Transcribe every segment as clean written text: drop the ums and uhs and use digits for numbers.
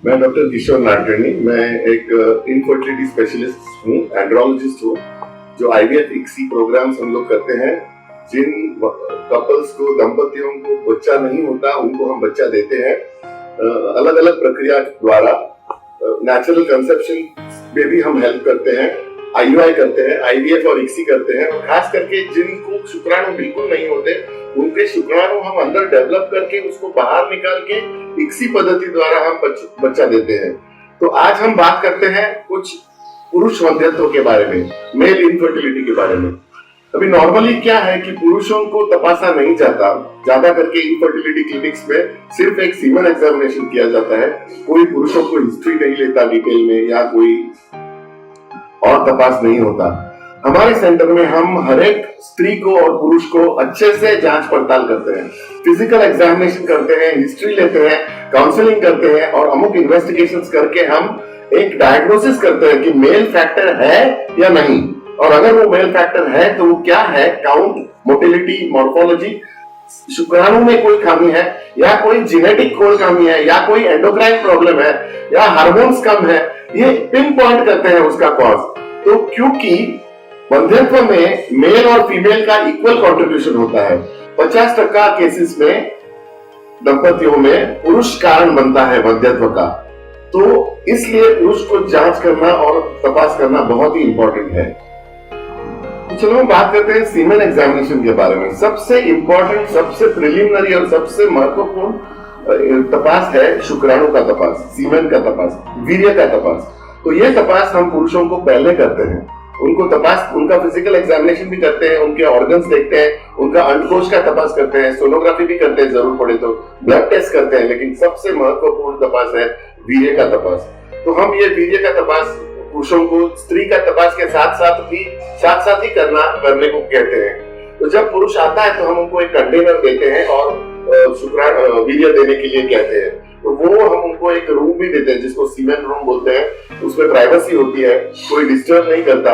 मैं डॉक्टर किशोर नाडकर्णी। मैं एक इनफर्टिलिटी स्पेशलिस्ट हूँ, एंड्रोलॉजिस्ट हूँ। जो आईवीएफ इक्सी प्रोग्राम्स हम लोग करते हैं, जिन कपल्स को, दंपतियों को बच्चा नहीं होता, उनको हम बच्चा देते हैं अलग अलग प्रक्रिया द्वारा। नेचुरल कंसेप्शन में भी हम हेल्प करते हैं, आईयूआई करते हैं, आईवीएफ और इक्सी करते हैं। और खास करके जिनको शुक्राणु बिल्कुल नहीं होते, उनके शुक्राणु हम अंदर डेवलप करके उसको बाहर निकाल के इक्सी पद्धति द्वारा हम बच्चा देते हैं। तो आज हम बात करते हैं कुछ पुरुष वंध्यत्व के बारे में, मेल इनफर्टिलिटी के बारे में। अभी नॉर्मली क्या है कि पुरुषों को तपासा नहीं जाता, ज्यादा करके इनफर्टिलिटी क्लिनिक्स में सिर्फ एक सीमन एग्जामिनेशन किया जाता है। कोई पुरुषों को हिस्ट्री नहीं लेता डिटेल में, या कोई और तपास नहीं होता। हमारे सेंटर में हम हर एक स्त्री को और पुरुष को अच्छे से जांच पड़ताल करते हैं, फिजिकल एग्जामिनेशन करते हैं, हिस्ट्री लेते हैं, काउंसलिंग करते हैं और अमुक इन्वेस्टिगेशंस करके हम एक डायग्नोसिस करते हैं कि मेल फैक्टर है या नहीं। और अगर वो मेल फैक्टर है तो वो क्या है, काउंट, मोटिलिटी, मॉर्फोलॉजी, शुक्राणु में कोई खामी है, या कोई जेनेटिक कोई खामी है, या कोई एंडोक्राइन प्रॉब्लम है, या हार्मोन्स कम है, ये पिन पॉइंट करते हैं उसका कॉज। तो क्योंकि वंध्यत्व में मेल और फीमेल का इक्वल कंट्रीब्यूशन होता है, 50% केसेस में दंपतियों में पुरुष कारण बनता है वंध्यत्व का। तो इसलिए पुरुष को जांच करना और तपास करना बहुत ही इंपॉर्टेंट है। तो चलो हम बात करते हैं सीमेन एग्जामिनेशन के बारे में। सबसे इंपॉर्टेंट, सबसे प्रिलिमिनरी और सबसे महत्वपूर्ण तपास है शुक्राणु का तपास, सीमेन का तपास, वीर्य का तपास। तो ये तपास हम पुरुषों को पहले करते हैं। उनको तपास, उनका फिजिकल एग्जामिनेशन भी करते हैं, उनके ऑर्गन्स देखते हैं, उनका अंडकोश का तपास करते हैं, सोनोग्राफी भी करते हैं, जरूर पड़े तो ब्लड टेस्ट करते हैं। लेकिन सबसे महत्वपूर्ण तपास है वीर्य का तपास। तो हम ये वीर्य का तपास पुरुषों को स्त्री का तपास के साथ साथ ही करने को कहते हैं। तो जब पुरुष आता है तो हम उनको एक कंटेनर देते हैं और शुक्राणु वीर्य देने के लिए कहते हैं। तो वो हम उनको एक रूम भी देते हैं जिसको सीमेन रूम बोलते हैं। उसमें प्राइवेसी होती है, कोई डिस्टर्ब नहीं करता।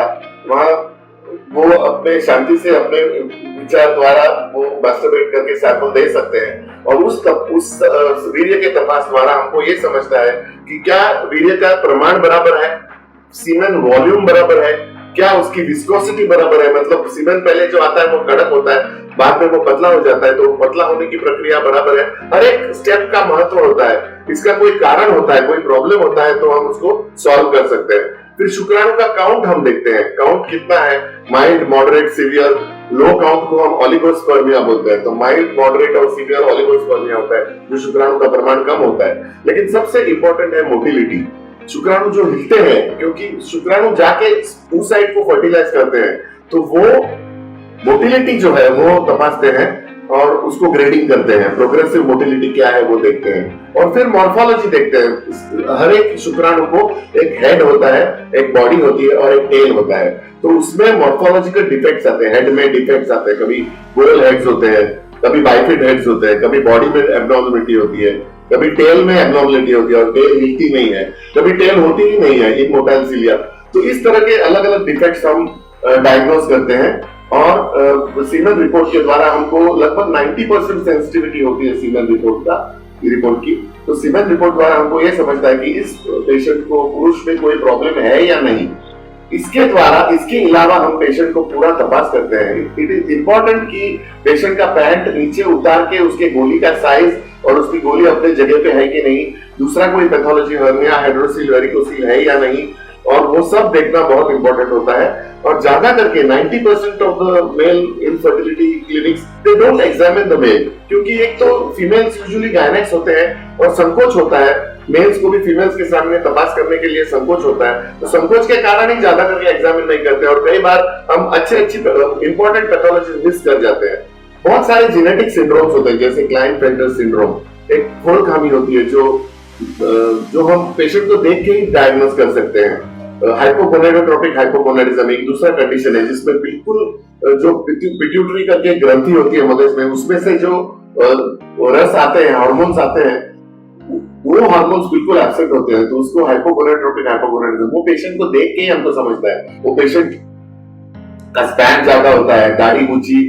वहाँ वो अपने शांति से अपने विचार द्वारा वो मास्टरबेट करके सैंपल दे सकते हैं। और उस वीर्य के तपास द्वारा हमको ये समझता है कि क्या वीर्य का प्रमाण बराबर है, सीमेन वॉल्यूम बराबर है, क्या उसकी विस्कोसिटी बराबर है। मतलब सीमेन पहले जो आता है वो कड़क होता है, बाद में वो पतला हो जाता है, तो पतला होने की प्रक्रिया बराबर है। हर एक स्टेप का महत्व होता है, इसका कोई कारण होता है, कोई प्रॉब्लम होता है तो हम उसको सॉल्व कर सकते हैं। फिर शुक्राणु का काउंट हम देखते हैं, काउंट कितना है, माइल्ड, मॉडरेट, सीवियर। लो काउंट को हम ओलिगोस्पर्मिया बोलते हैं। तो माइल्ड, मॉडरेट और सीवियर ओलिगोस्पर्मिया होता है, जो शुक्राणु का प्रमाण कम होता है। लेकिन सबसे इंपॉर्टेंट है मोटिलिटी, शुक्राणु जो हिलते हैं, क्योंकि शुक्राणु जाके उस साइड को फर्टिलाइज करते हैं। तो वो मोटिलिटी जो है वो तपासते हैं और उसको ग्रेडिंग करते हैं। प्रोग्रेसिव मोटिलिटी क्या है वो देखते हैं। और फिर मॉर्फोलॉजी देखते हैं। हर एक शुक्राणु को एक हेड होता है, एक बॉडी होती है और एक टेल होता है। तो उसमें मॉर्फोलॉजिकल डिफेक्ट्स आते हैं, हेड में डिफेक्ट्स आते हैं। कभी गोल हेड्स होते हैं, कभी बाइफिड हेड्स होते हैं, कभी बॉडी में एब्नॉर्मलिटी होती है, कभी टेल में एब्नॉर्मलिटी होती है और टेल हिलती नहीं है, कभी टेल होती ही नहीं है, इमोटाइल सिलिया। तो इस तरह के अलग अलग डिफेक्ट्स हम डायग्नोज करते हैं। और सीमेन रिपोर्ट के द्वारा हमको लगभग 90% सेंसिटिविटी होती है सीमेन रिपोर्ट की। तो सीमेन रिपोर्ट द्वारा हमको ये समझता है कि इस पेशेंट को पुरुष में कोई प्रॉब्लम है या नहीं। इसके अलावा हम पेशेंट को पूरा तपास करते हैं। इट इज इम्पोर्टेंट कि पेशेंट का पैंट नीचे उतार के उसके गोली का साइज और उसकी गोली अपने जगह पे है कि नहीं, दूसरा कोई पैथोलॉजी, हर्निया, हाइड्रोसिल, वेरिकोसिल है या नहीं, और वो सब देखना बहुत इंपॉर्टेंट होता है। और ज्यादा करके 90% of the male infertility clinics they don't examine the male, क्योंकि एक तो फीमेल्स यूजुअली गायनेक्स होते हैं और संकोच होता है। मेल्स को भी फीमेल्स के सामने तपास करने के लिए संकोच होता है, तो संकोच के कारण ही ज्यादा करके एग्जामिन नहीं करते। और कई बार हम अच्छी इंपॉर्टेंट पैथोलॉजी मिस कर जाते हैं। बहुत सारे जेनेटिक सिंड्रोम्स होते हैं, जैसे क्लाइनफेल्टर सिंड्रोम, एक खोल खामी होती है जो हम पेशेंट को देख के ही डायग्नोज कर सकते हैं। हाइपोगोनेडोट्रोपिक हाइपोगोनेडिज्म एक दूसरा कंडीशन है, जिसमें बिल्कुल जो पिट्यूटरी करके ग्रंथि होती है मगज में, उसमें से जो रस आते हैं, हार्मोन्स आते हैं, वो हार्मोन्स बिल्कुल एब्सेंट होते हैं। तो उसको हाइपोगोनेडोट्रोपिक हाइपोगोनेडिज्म, वो पेशेंट को देख के ही हमको समझता है। वो पेशेंट का स्पैन ज्यादा होता है, दाढ़ी ऊंची,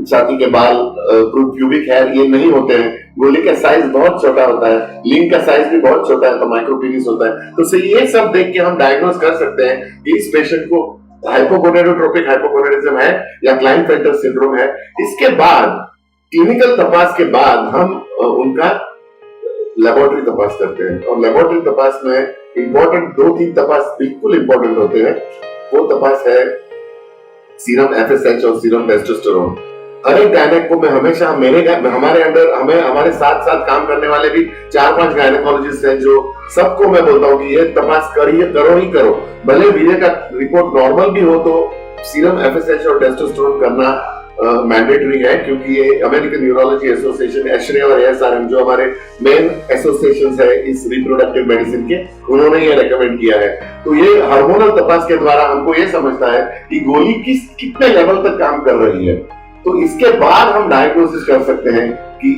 छाती के बाल, प्यूबिक हेयर ये नहीं होते हैं, गोली का साइज बहुत छोटा होता है, लिंक का साइज भी बहुत छोटा है, तो माइक्रोपीनिस होता है। तो ये सब देख के हम डायग्नोस कर सकते हैं कि इस पेशेंट को हाइपोगोनेडोट्रोपिक हाइपोगोनेडिज्म है या क्लाइनफेल्टर सिंड्रोम है। इसके बाद क्लिनिकल तपास के बाद हम उनका लेबोरेटरी तपास करते हैं, और लेबोरेटरी तपास में इंपॉर्टेंट 2-3 तपास बिल्कुल इंपॉर्टेंट होते हैं। वो तपास है सीरम एफएसएच और सीरम टेस्टोस्टेरोन। हर एक गायनेक को मैं हमेशा हमारे अंडर हमारे साथ साथ काम करने वाले भी 4-5 गायनेकोलॉजिस्ट हैं, जो सबको मैं बोलता हूँ कि ये तपास करो ही करो। भले वीर्य का रिपोर्ट नॉर्मल भी हो तो सीरम एफएसएच और टेस्टोस्टेरोन करना मैंडेटरी है, क्योंकि ये अमेरिकन न्यूरोलॉजी एसोसिएशन, एशरे और एएसआरएम जो हमारे मेन एसोसिएशंस है इस रिप्रोडक्टिव मेडिसिन के, उन्होंने ये रेकमेंड किया है। तो ये हार्मोनल तपास के द्वारा हमको ये समझता है कि गोली कितने लेवल तक काम कर रही है। तो इसके बाद हम डायग्नोसिस कर सकते हैं कि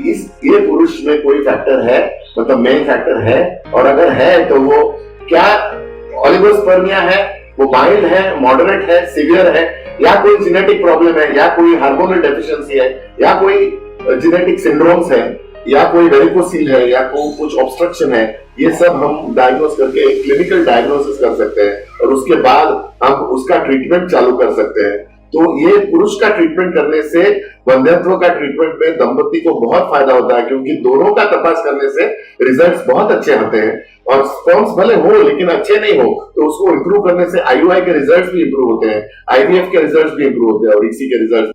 ये पुरुष में कोई फैक्टर है, मतलब मेन फैक्टर है, और अगर है तो वो क्या ओलिगोस्पर्मिया है, वो माइल्ड है, मॉडरेट है, सीवियर है, या कोई जेनेटिक प्रॉब्लम है, या कोई हार्मोनल डेफिशिएंसी है, या कोई जेनेटिक सिंड्रोम्स है, या कोई वेरिकोसील है, या कोई कुछ ऑब्स्ट्रक्शन है। ये सब हम डायग्नोस करके क्लिनिकल डायग्नोसिस कर सकते हैं, और उसके बाद हम उसका ट्रीटमेंट चालू कर सकते हैं। तो ये पुरुष का ट्रीटमेंट करने से वंध्यत्व का ट्रीटमेंट में दंपति को बहुत फायदा होता है, क्योंकि दोनों का तपास करने से रिजल्ट्स बहुत अच्छे आते हैं। और स्पर्म्स भले हो लेकिन अच्छे नहीं हो तो उसको इंप्रूव करने से आईयूआई के रिजल्ट्स भी इंप्रूव होते हैं, आईवीएफ के रिजल्ट्स भी इंप्रूव होते हैं, और इसी के रिजल्ट्स